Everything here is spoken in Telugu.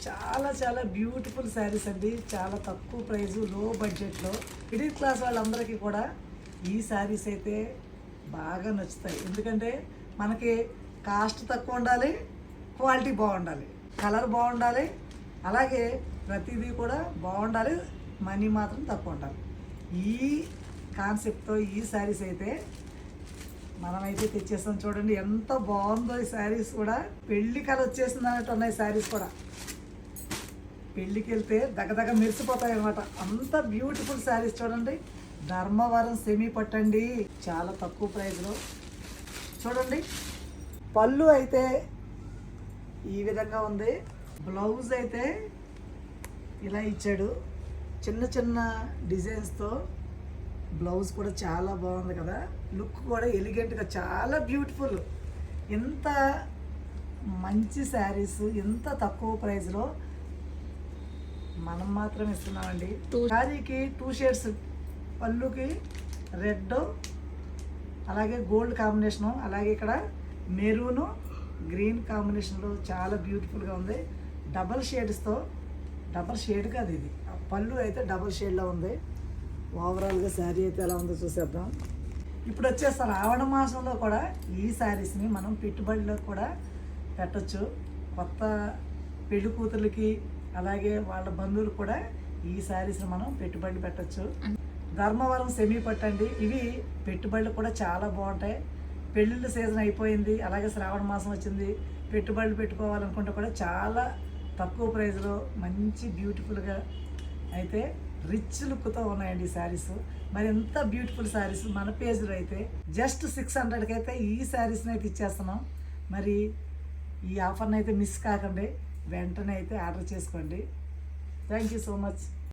చాలా చాలా బ్యూటిఫుల్ శారీస్ అండి. చాలా తక్కువ ప్రైజు, లో బడ్జెట్లో మిడిల్ క్లాస్ వాళ్ళందరికీ కూడా ఈ శారీస్ అయితే బాగా నచ్చుతాయి. ఎందుకంటే మనకి కాస్ట్ తక్కువ ఉండాలి, క్వాలిటీ బాగుండాలి, కలర్ బాగుండాలి, అలాగే ప్రతిదీ కూడా బాగుండాలి, మనీ మాత్రం తక్కువ ఉండాలి. ఈ కాన్సెప్ట్తో ఈ శారీస్ అయితే మనమైతే తెచ్చేస్తాం. చూడండి ఎంత బాగుందో ఈ శారీస్ కూడా. పెళ్లి కల వచ్చేసింది అన్నట్టు ఉన్నాయి శారీస్ కూడా. పెళ్ళికి వెళ్తే దగ్గ మెరిసిపోతాయి అనమాట. అంత బ్యూటిఫుల్ శారీస్ చూడండి. ధర్మవరం సెమీ పట్టండి, చాలా తక్కువ ప్రైస్లో. చూడండి పళ్ళు అయితే ఈ విధంగా ఉంది, బ్లౌజ్ అయితే ఇలా ఇచ్చాడు, చిన్న చిన్న డిజైన్స్తో. బ్లౌజ్ కూడా చాలా బాగుంది కదా, లుక్ కూడా ఎలిగెంట్గా చాలా బ్యూటిఫుల్. ఎంత మంచి శారీస్ ఎంత తక్కువ ప్రైస్లో మనం మాత్రం ఇస్తున్నామండి. శారీకి 2 షేడ్స్, పళ్ళుకి రెడ్ అలాగే గోల్డ్ కాంబినేషను, అలాగే ఇక్కడ మెరూను గ్రీన్ కాంబినేషన్లో చాలా బ్యూటిఫుల్గా ఉంది. డబల్ షేడ్స్తో, డబల్ షేడ్ కాదు ఇది, పళ్ళు అయితే డబల్ షేడ్లో ఉంది. ఓవరాల్గా శారీ అయితే ఎలా ఉందో చూసేద్దాం. ఇప్పుడు వచ్చేసి రావణ మాసంలో కూడా ఈ శారీస్ని మనం పెట్టుబడిలో కూడా పెట్టచ్చు. కొత్త పెళ్లి కూతుర్లకి అలాగే వాళ్ళ బంధువులు కూడా ఈ శారీస్ని మనం పెట్టుబడులు పెట్టచ్చు. ధర్మవరం సెమీ పట్టండి. ఇవి పెట్టుబడులు కూడా చాలా బాగుంటాయి. పెళ్ళిళ్ళ సీజన్ అయిపోయింది, అలాగే శ్రావణ మాసం వచ్చింది. పెట్టుబడులు పెట్టుకోవాలనుకుంటే కూడా చాలా తక్కువ ప్రైస్లో మంచి బ్యూటిఫుల్గా అయితే రిచ్ లుక్తో ఉన్నాయండి ఈ శారీస్. మరి ఎంత బ్యూటిఫుల్ శారీస్. మన పేజ్లో అయితే జస్ట్ 600కి అయితే ఈ శారీస్ని అయితే ఇచ్చేస్తున్నాం. మరి ఈ ఆఫర్ని అయితే మిస్ కాకండి, వెంటనే అయితే ఆర్డర్ చేసుకోండి. Thank you so much.